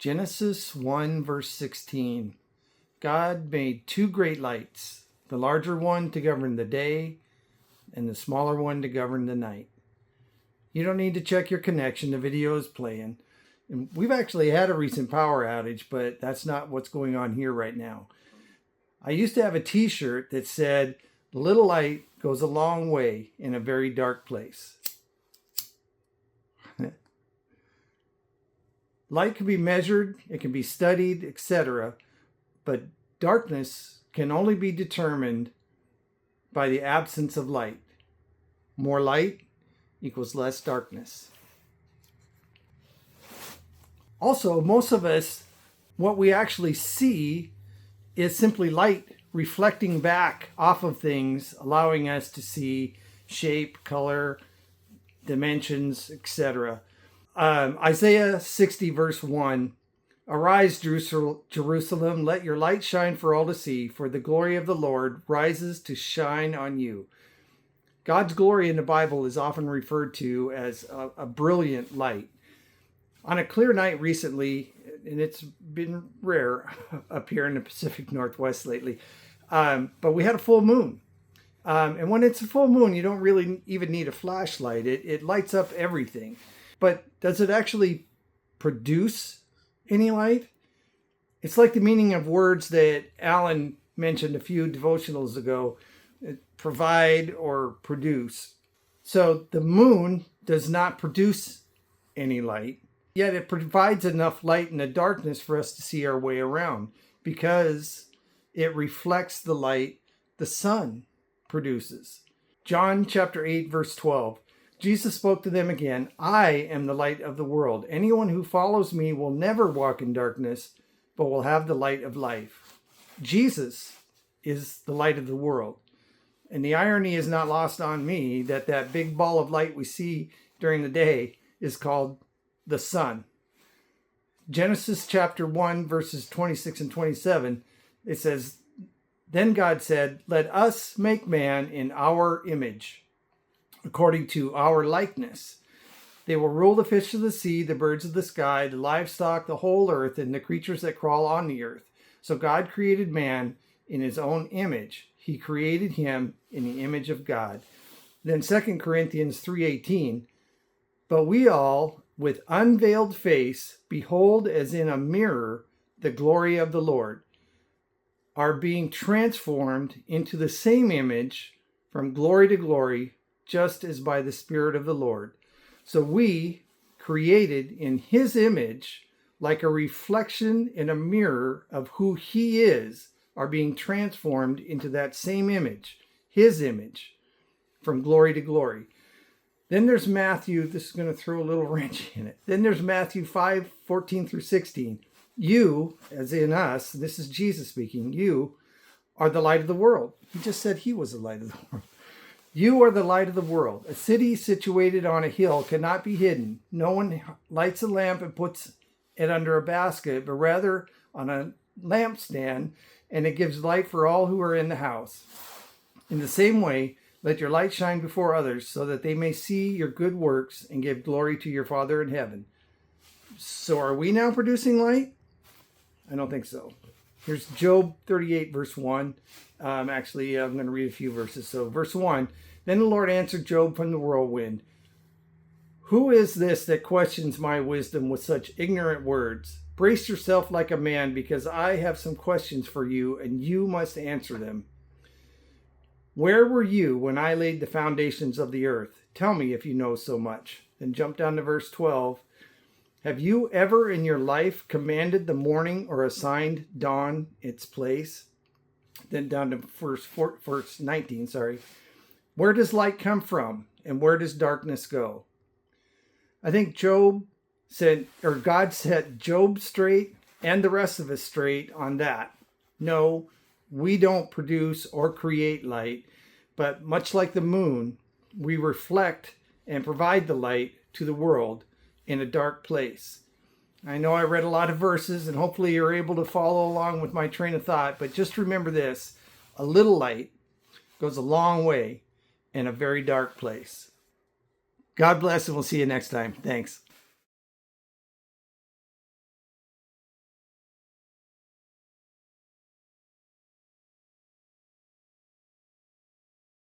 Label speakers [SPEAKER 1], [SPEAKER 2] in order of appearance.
[SPEAKER 1] Genesis 1 verse 16. God made two great lights, the larger one to govern the day and the smaller one to govern the night. You don't need to check your connection. The video is playing. And we've actually had a recent power outage, but that's not what's going on here right now. I used to have a t-shirt that said, "The little light goes a long way in a very dark place." Light can be measured, it can be studied, etc. But darkness can only be determined by the absence of light. More light equals less darkness. Also, most of us, what we actually see is simply light reflecting back off of things, allowing us to see shape, color, dimensions, etc. Isaiah 60 verse 1, "Arise, Jerusalem, let your light shine for all to see, for the glory of the Lord rises to shine on you." God's glory in the Bible is often referred to as a brilliant light. On a clear night recently, and it's been rare up here in the Pacific Northwest lately, but we had a full moon. And when it's a full moon, you don't really even need a flashlight. It lights up everything. But does it actually produce any light? It's like the meaning of words that Alan mentioned a few devotionals ago, provide or produce. So the moon does not produce any light, yet it provides enough light in the darkness for us to see our way around because it reflects the light the sun produces. John chapter 8, verse 12. Jesus spoke to them again, "I am the light of the world. Anyone who follows me will never walk in darkness, but will have the light of life." Jesus is the light of the world. And the irony is not lost on me that big ball of light we see during the day is called the sun. Genesis chapter 1, verses 26 and 27, it says, "Then God said, 'Let us make man in our image, according to our likeness. They will rule the fish of the sea, the birds of the sky, the livestock, the whole earth, and the creatures that crawl on the earth.' So God created man in his own image. He created him in the image of God." Then 2 Corinthians 3:18, "But we all, with unveiled face, behold as in a mirror the glory of the Lord, are being transformed into the same image from glory to glory, just as by the Spirit of the Lord." So we, created in his image, like a reflection in a mirror of who he is, are being transformed into that same image, his image, from glory to glory. Then there's Matthew, this is going to throw a little wrench in it. Then there's Matthew 5:14 through 16. "You," as in us, this is Jesus speaking, "you are the light of the world." He just said he was the light of the world. "You are the light of the world. A city situated on a hill cannot be hidden. No one lights a lamp and puts it under a basket, but rather on a lampstand, and it gives light for all who are in the house. In the same way, let your light shine before others, so that they may see your good works and give glory to your Father in heaven." So are we now producing light? I don't think so. Here's Job 38, verse 1. I'm going to read a few verses. So verse 1, "Then the Lord answered Job from the whirlwind, 'Who is this that questions my wisdom with such ignorant words? Brace yourself like a man, because I have some questions for you, and you must answer them. Where were you when I laid the foundations of the earth? Tell me if you know so much.'" Then jump down to verse 12. "Have you ever in your life commanded the morning or assigned dawn its place?" Then down to verse 19, "Where does light come from, and where does darkness go?" I think God set Job straight and the rest of us straight on that. No, we don't produce or create light, but much like the moon, we reflect and provide the light to the world in a dark place. I know I read a lot of verses, and hopefully you're able to follow along with my train of thought, but just remember this: a little light goes a long way in a very dark place. God bless, and we'll see you next time. Thanks.